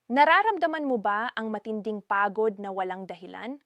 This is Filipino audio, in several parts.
Nararamdaman mo ba ang matinding pagod na walang dahilan?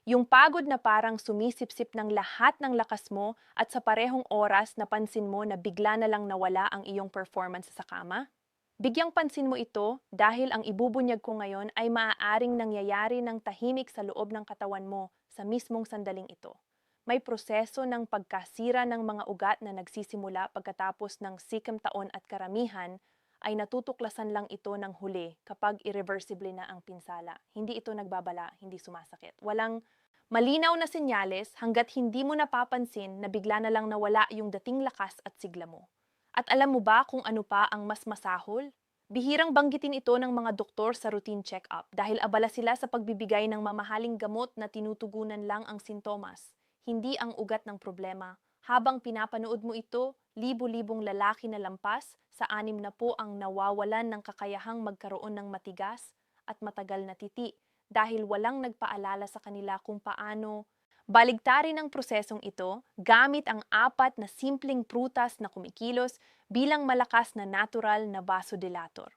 Yung pagod na parang sumisipsip ng lahat ng lakas mo at sa parehong oras napansin mo na bigla na lang nawala ang iyong performance sa kama? Bigyang pansin mo ito dahil ang ibubunyag ko ngayon ay maaaring nangyayari ng tahimik sa loob ng katawan mo sa mismong sandaling ito. May proseso ng pagkasira ng mga ugat na nagsisimula pagkatapos ng taon at karamihan ay natutuklasan lang ito ng huli kapag irreversible na ang pinsala. Hindi ito nagbabala, hindi sumasakit. Walang malinaw na senyales hanggat hindi mo napapansin na bigla na lang nawala yung dating lakas at sigla mo. At alam mo ba kung ano pa ang mas masahol? Bihirang banggitin ito ng mga doktor sa routine check-up dahil abala sila sa pagbibigay ng mamahaling gamot na tinutugunan lang ang sintomas, hindi ang ugat ng problema. Habang pinapanood mo ito, libo-libong lalaki na lampas, sa 60 ang nawawalan ng kakayahang magkaroon ng matigas at matagal na titi dahil walang nagpaalala sa kanila kung paano baligtarin ang prosesong ito gamit ang 4 na simpleng prutas na kumikilos bilang malakas na natural na vasodilator.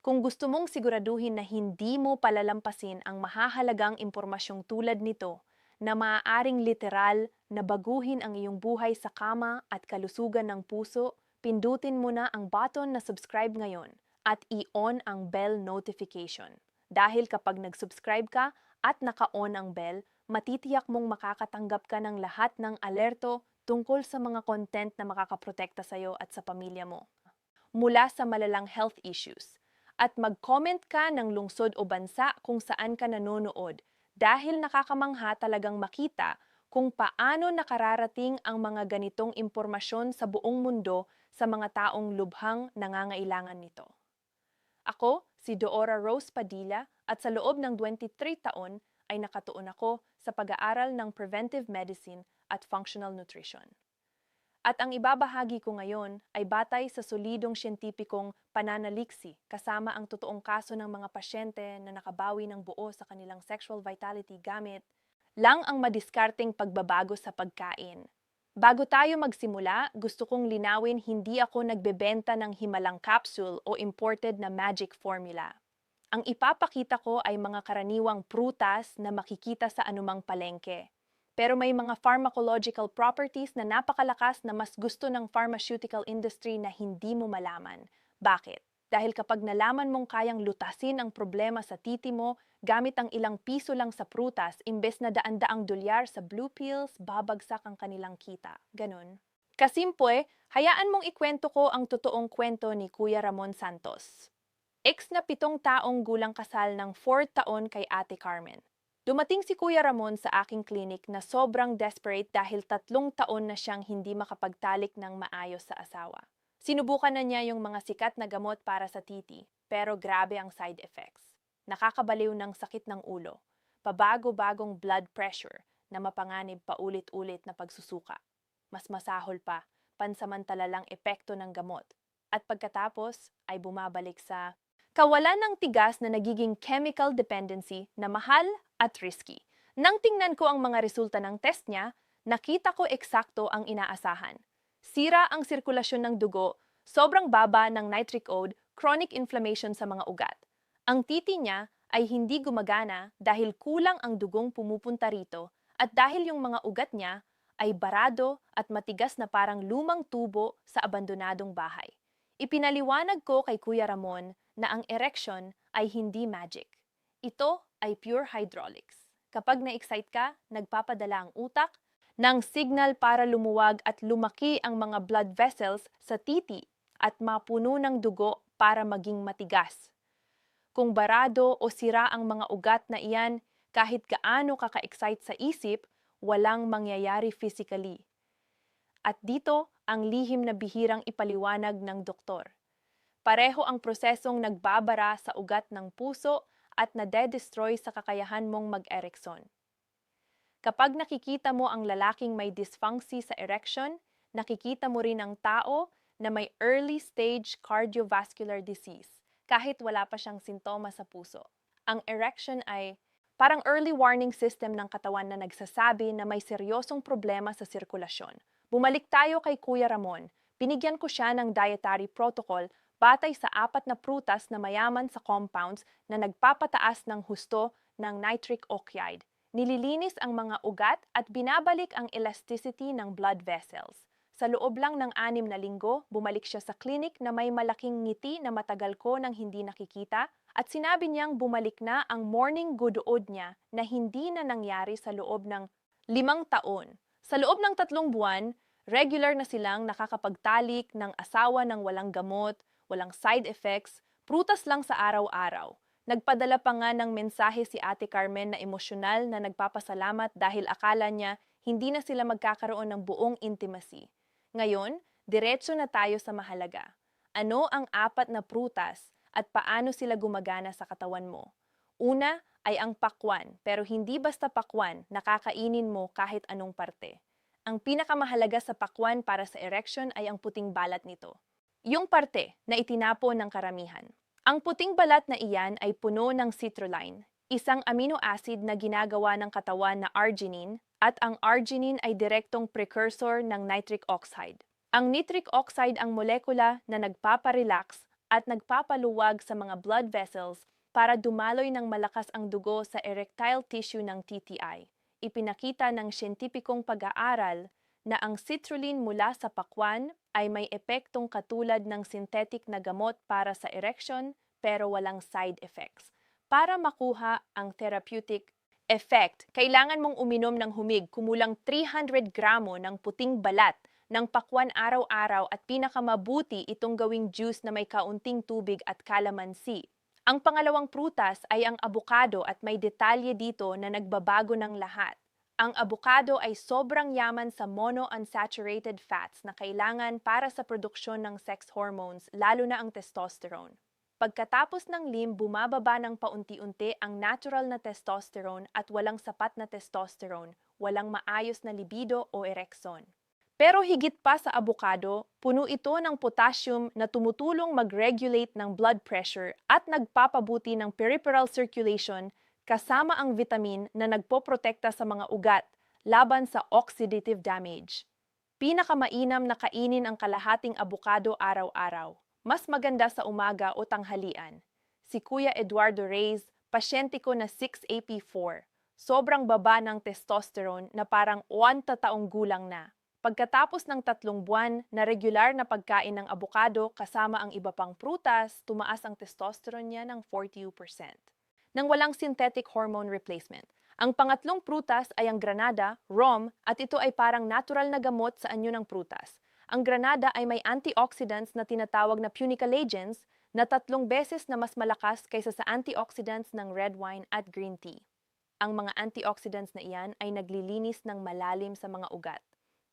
Kung gusto mong siguraduhin na hindi mo palalampasin ang mahahalagang impormasyong tulad nito na maaaring literal na baguhin ang iyong buhay sa kama at kalusugan ng puso, pindutin mo na ang button na subscribe ngayon at i-on ang bell notification. Dahil kapag nag-subscribe ka at naka-on ang bell, matitiyak mong makakatanggap ka ng lahat ng alerto tungkol sa mga content na makakaprotekta sa iyo at sa pamilya mo mula sa malalang health issues. At mag-comment ka ng lungsod o bansa kung saan ka nanonood dahil nakakamangha talagang makita kung paano nakararating ang mga ganitong impormasyon sa buong mundo sa mga taong lubhang nangangailangan nito. Ako, si Doora Rose Padilla at sa loob ng 23 taon ay nakatuon ako sa pag-aaral ng preventive medicine at functional nutrition. At ang ibabahagi ko ngayon ay batay sa solidong siyentipikong pananaliksi kasama ang totoong kaso ng mga pasyente na nakabawi ng buo sa kanilang sexual vitality gamit lang ang madiskarteng pagbabago sa pagkain. Bago tayo magsimula, gusto kong linawin hindi ako nagbebenta ng himalang capsule o imported na magic formula. Ang ipapakita ko ay mga karaniwang prutas na makikita sa anumang palengke. Pero may mga pharmacological properties na napakalakas na mas gusto ng pharmaceutical industry na hindi mo malaman. Bakit? Dahil kapag nalaman mong kayang lutasin ang problema sa titi mo gamit ang ilang piso lang sa prutas imbes na daan-daang dolyar sa blue pills, babagsak ang kanilang kita. Ganon. Kasimpwe, hayaan mong ikwento ko ang totoong kwento ni Kuya Ramon Santos. Ex na 7 taong gulang kasal ng 4 taon kay Ate Carmen. Dumating si Kuya Ramon sa aking klinik na sobrang desperate dahil 3 taon na siyang hindi makapagtalik ng maayos sa asawa. Sinubukan na niya yung mga sikat na gamot para sa titi, pero grabe ang side effects. Nakakabaliw ng sakit ng ulo, pabago-bagong blood pressure na mapanganib paulit-ulit na pagsusuka. Mas masahol pa, pansamantala lang epekto ng gamot. At pagkatapos ay bumabalik sa kawalan ng tigas na nagiging chemical dependency na mahal at risky. Nang tingnan ko ang mga resulta ng test niya, nakita ko eksakto ang inaasahan. Sira ang sirkulasyon ng dugo, sobrang baba ng nitric ode, chronic inflammation sa mga ugat. Ang titi niya ay hindi gumagana dahil kulang ang dugong pumupunta rito at dahil yung mga ugat niya ay barado at matigas na parang lumang tubo sa abandonadong bahay. Ipinaliwanag ko kay Kuya Ramon na ang erection ay hindi magic. Ito ay pure hydraulics. Kapag na-excite ka, nagpapadala ang utak ng signal para lumuwag at lumaki ang mga blood vessels sa titi at mapuno ng dugo para maging matigas. Kung barado o sira ang mga ugat na iyan, kahit gaano kaka-excite sa isip, walang mangyayari physically. At dito ang lihim na bihirang ipaliwanag ng doktor. Pareho ang prosesong nagbabara sa ugat ng puso at nade-destroy sa kakayahan mong mag-ereksyon. Kapag nakikita mo ang lalaking may dysfunction sa erection, nakikita mo rin ang tao na may early stage cardiovascular disease kahit wala pa siyang sintomas sa puso. Ang erection ay parang early warning system ng katawan na nagsasabi na may seryosong problema sa sirkulasyon. Bumalik tayo kay Kuya Ramon. Binigyan ko siya ng dietary protocol batay sa 4 na prutas na mayaman sa compounds na nagpapataas ng husto ng nitric oxide. Nililinis ang mga ugat at binabalik ang elasticity ng blood vessels. Sa loob lang ng 6 na linggo, bumalik siya sa clinic na may malaking ngiti na matagal ko nang hindi nakikita at sinabi niyang bumalik na ang morning good-ood niya na hindi na nangyari sa loob ng 5 taon. Sa loob ng 3 buwan, regular na silang nakakapagtalik ng asawa ng walang gamot, walang side effects, prutas lang sa araw-araw. Nagpadala pa nga ng mensahe si Ate Carmen na emosyonal na nagpapasalamat dahil akala niya hindi na sila magkakaroon ng buong intimacy. Ngayon, diretso na tayo sa mahalaga. Ano ang 4 na prutas at paano sila gumagana sa katawan mo? Una ay ang pakwan, pero hindi basta pakwan na kakainin mo kahit anong parte. Ang pinakamahalaga sa pakwan para sa erection ay ang puting balat nito. Yung parte na itinapon ng karamihan. Ang puting balat na iyan ay puno ng citrulline, isang amino acid na ginagawa ng katawan na arginine, at ang arginine ay direktong precursor ng nitric oxide. Ang nitric oxide ang molekula na nagpaparelax at nagpapaluwag sa mga blood vessels para dumaloy ng malakas ang dugo sa erectile tissue ng TTI. Ipinakita ng siyentipikong pag-aaral na ang citrulline mula sa pakwan ay may epektong katulad ng synthetic na gamot para sa erection pero walang side effects. Para makuha ang therapeutic effect, kailangan mong uminom ng humig kumulang 300 gramo ng puting balat ng pakwan araw-araw at pinakamabuti itong gawing juice na may kaunting tubig at calamansi. Ang pangalawang prutas ay ang abukado at may detalye dito na nagbabago ng lahat. Ang abukado ay sobrang yaman sa monounsaturated fats na kailangan para sa produksyon ng sex hormones, lalo na ang testosterone. Pagkatapos ng bumababa ng paunti-unti ang natural na testosterone at walang sapat na testosterone, walang maayos na libido o ereksyon. Pero higit pa sa abukado, puno ito ng potassium na tumutulong mag-regulate ng blood pressure at nagpapabuti ng peripheral circulation kasama ang vitamin na nagpoprotekta sa mga ugat laban sa oxidative damage. Pinakamainam na kainin ang kalahating abukado araw-araw. Mas maganda sa umaga o tanghalian. Si Kuya Eduardo Reyes, pasyente ko na 6AP4. Sobrang baba ng testosterone na parang 1 taong gulang na. Pagkatapos ng 3 buwan na regular na pagkain ng abukado kasama ang iba pang prutas, tumaas ang testosterone niya ng 42%. Nang walang synthetic hormone replacement. Ang pangatlong prutas ay ang granada, rom, at ito ay parang natural na gamot sa anyo ng prutas. Ang granada ay may antioxidants na tinatawag na punicalagins na 3 beses na mas malakas kaysa sa antioxidants ng red wine at green tea. Ang mga antioxidants na iyan ay naglilinis ng malalim sa mga ugat.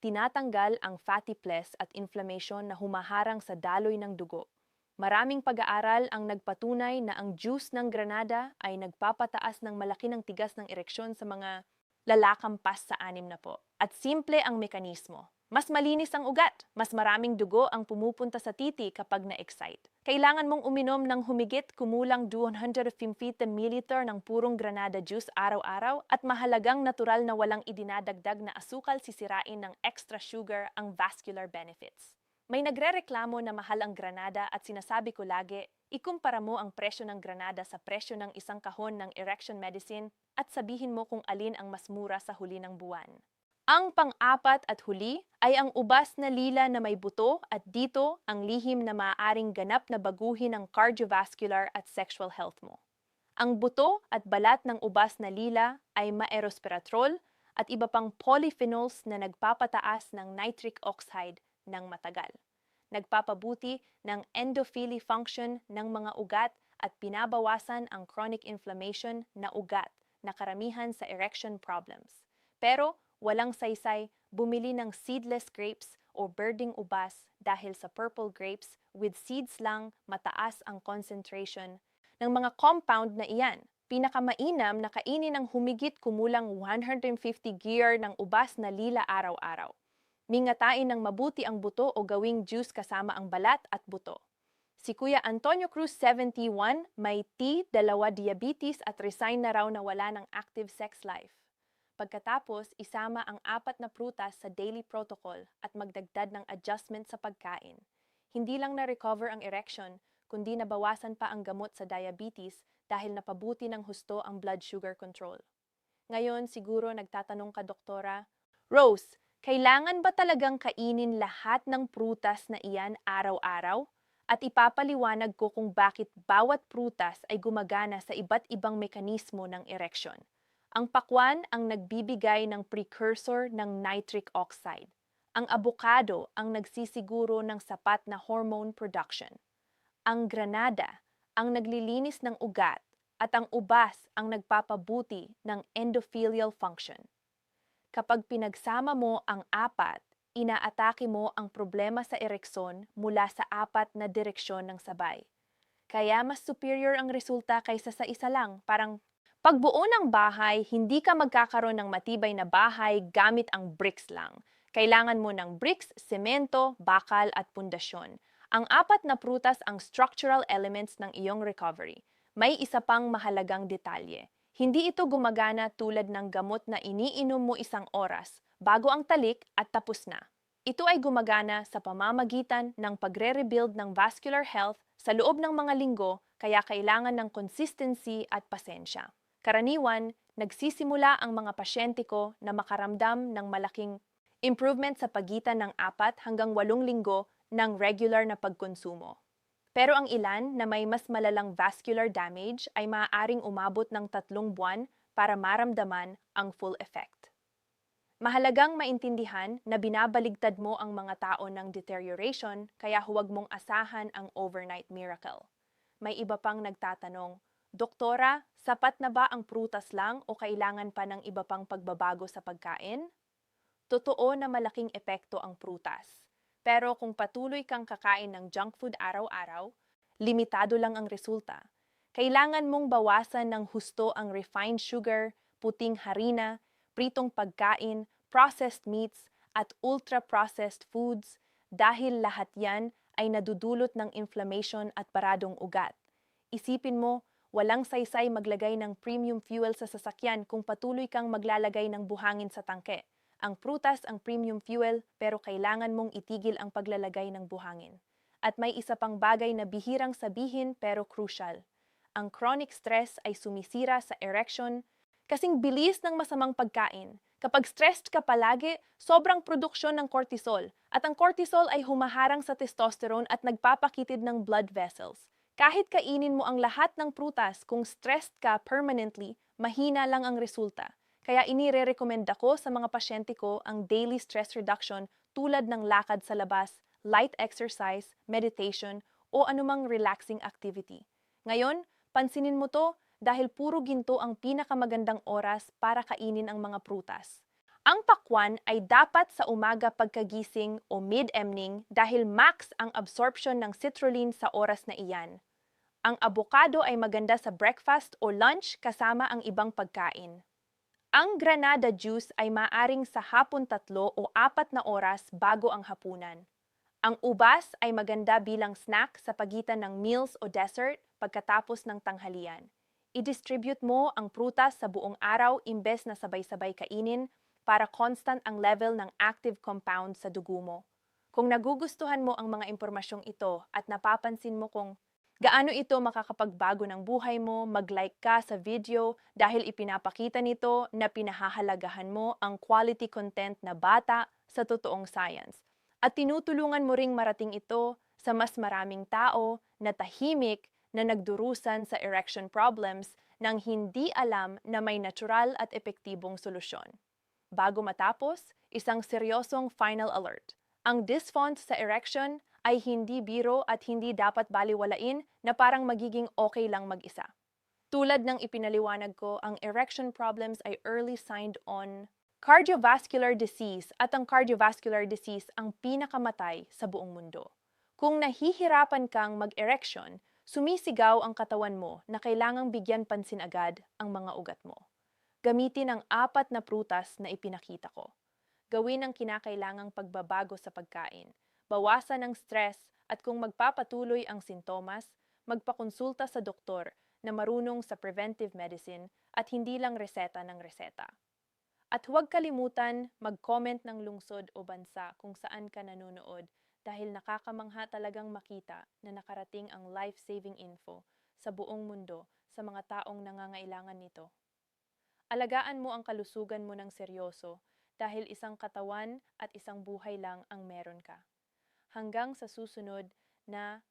Tinatanggal ang fatty ples at inflammation na humaharang sa daloy ng dugo. Maraming pag-aaral ang nagpatunay na ang juice ng granada ay nagpapataas ng malaki ng tigas ng ereksyon sa mga lalakampas sa 6 na po. At simple ang mekanismo. Mas malinis ang ugat, mas maraming dugo ang pumupunta sa titi kapag na-excite. Kailangan mong uminom ng humigit kumulang 250 ml ng purong granada juice araw-araw at mahalagang natural na walang idinadagdag na asukal sisirain ng extra sugar ang vascular benefits. May nagrereklamo na mahal ang granada at sinasabi ko lagi, ikumpara mo ang presyo ng granada sa presyo ng isang kahon ng erection medicine at sabihin mo kung alin ang mas mura sa huli ng buwan. Ang pang-4 at huli ay ang ubas na lila na may buto at dito ang lihim na maaaring ganap na baguhin ang cardiovascular at sexual health mo. Ang buto at balat ng ubas na lila ay ma-resveratrol at iba pang polyphenols na nagpapataas ng nitric oxide ng matagal. Nagpapabuti ng endophyte function ng mga ugat at pinabawasan ang chronic inflammation na ugat na karamihan sa erection problems. Pero walang saysay bumili ng seedless grapes o birding ubas dahil sa purple grapes with seeds lang mataas ang concentration ng mga compound na iyan. Pinakamainam na kainin ng humigit kumulang 150 gear ng ubas na lila araw-araw. Mingatain ng mabuti ang buto o gawing juice kasama ang balat at buto. Si Kuya Antonio Cruz 71 may T2 diabetes at resign na raw na wala ng active sex life. Pagkatapos, isama ang 4 na prutas sa daily protocol at magdagdag ng adjustment sa pagkain. Hindi lang na-recover ang erection, kundi nabawasan pa ang gamot sa diabetes dahil napabuti ng husto ang blood sugar control. Ngayon, siguro nagtatanong ka, doktora, Rose, kailangan ba talagang kainin lahat ng prutas na iyan araw-araw? At ipapaliwanag ko kung bakit bawat prutas ay gumagana sa iba't ibang mekanismo ng ereksyon. Ang pakwan ang nagbibigay ng precursor ng nitric oxide. Ang abokado ang nagsisiguro ng sapat na hormone production. Ang granada ang naglilinis ng ugat at ang ubas ang nagpapabuti ng endothelial function. Kapag pinagsama mo ang apat, inaatake mo ang problema sa ereksyon mula sa apat na direksyon ng sabay. Kaya mas superior ang resulta kaysa sa isa lang. Parang pagbuo ng bahay, hindi ka magkakaroon ng matibay na bahay gamit ang bricks lang. Kailangan mo ng bricks, semento, bakal at pundasyon. Ang apat na prutas ang structural elements ng iyong recovery. May isa pang mahalagang detalye. Hindi ito gumagana tulad ng gamot na iniinom mo isang oras bago ang talik at tapos na. Ito ay gumagana sa pamamagitan ng pagre-rebuild ng vascular health sa loob ng mga linggo, kaya kailangan ng consistency at pasensya. Karaniwan, nagsisimula ang mga pasyente ko na makaramdam ng malaking improvement sa pagitan ng 4 hanggang 8 linggo ng regular na pagkonsumo. Pero ang ilan na may mas malalang vascular damage ay maaaring umabot ng 3 buwan para maramdaman ang full effect. Mahalagang maintindihan na binabaligtad mo ang mga tao ng deterioration, kaya huwag mong asahan ang overnight miracle. May iba pang nagtatanong, Doktora, sapat na ba ang prutas lang o kailangan pa ng iba pang pagbabago sa pagkain? Totoo na malaking epekto ang prutas. Pero kung patuloy kang kakain ng junk food araw-araw, limitado lang ang resulta. Kailangan mong bawasan ng husto ang refined sugar, puting harina, pritong pagkain, processed meats, at ultra-processed foods dahil lahat yan ay nadudulot ng inflammation at paradong ugat. Isipin mo, walang saysay maglagay ng premium fuel sa sasakyan kung patuloy kang maglalagay ng buhangin sa tangke. Ang prutas ang premium fuel pero kailangan mong itigil ang paglalagay ng buhangin. At may isa pang bagay na bihirang sabihin pero crucial. Ang chronic stress ay sumisira sa erection kasing bilis ng masamang pagkain. Kapag stressed ka palagi, sobrang produksyon ng cortisol at ang cortisol ay humaharang sa testosterone at nagpapakitid ng blood vessels. Kahit kainin mo ang lahat ng prutas, kung stressed ka permanently, mahina lang ang resulta. Kaya inire-recommenda ko sa mga pasyente ko ang daily stress reduction tulad ng lakad sa labas, light exercise, meditation, o anumang relaxing activity. Ngayon, pansinin mo to dahil puro ginto ang pinakamagandang oras para kainin ang mga prutas. Ang pakwan ay dapat sa umaga pagkagising o mid-evening dahil max ang absorption ng citrulline sa oras na iyan. Ang abokado ay maganda sa breakfast o lunch kasama ang ibang pagkain. Ang granada juice ay maaring sa hapon 3 o 4 na oras bago ang hapunan. Ang ubas ay maganda bilang snack sa pagitan ng meals o dessert pagkatapos ng tanghalian. I-distribute mo ang prutas sa buong araw imbes na sabay-sabay kainin para constant ang level ng active compound sa dugo mo. Kung nagugustuhan mo ang mga impormasyong ito at napapansin mo kung gaano ito makakapagbago ng buhay mo, mag-like ka sa video dahil ipinapakita nito na pinahahalagahan mo ang quality content na bata sa totoong science. At tinutulungan mo ring marating ito sa mas maraming tao na tahimik na nagdurusan sa erection problems nang hindi alam na may natural at epektibong solusyon. Bago matapos, isang seryosong final alert. Ang dysfunction sa erection ay hindi biro at hindi dapat baliwalain na parang magiging okay lang mag-isa. Tulad ng ipinaliwanag ko, ang erection problems ay early sign on cardiovascular disease at ang cardiovascular disease ang pinakamatay sa buong mundo. Kung nahihirapan kang mag-erection, sumisigaw ang katawan mo na kailangang bigyan pansin agad ang mga ugat mo. Gamitin ang 4 na prutas na ipinakita ko. Gawin ang kinakailangang pagbabago sa pagkain. Bawasan ang stress at kung magpapatuloy ang sintomas, magpakonsulta sa doktor na marunong sa preventive medicine at hindi lang reseta ng reseta. At huwag kalimutan mag-comment ng lungsod o bansa kung saan ka nanonood dahil nakakamangha talagang makita na nakarating ang life-saving info sa buong mundo sa mga taong nangangailangan nito. Alagaan mo ang kalusugan mo ng seryoso dahil isang katawan at isang buhay lang ang meron ka. Hanggang sa susunod na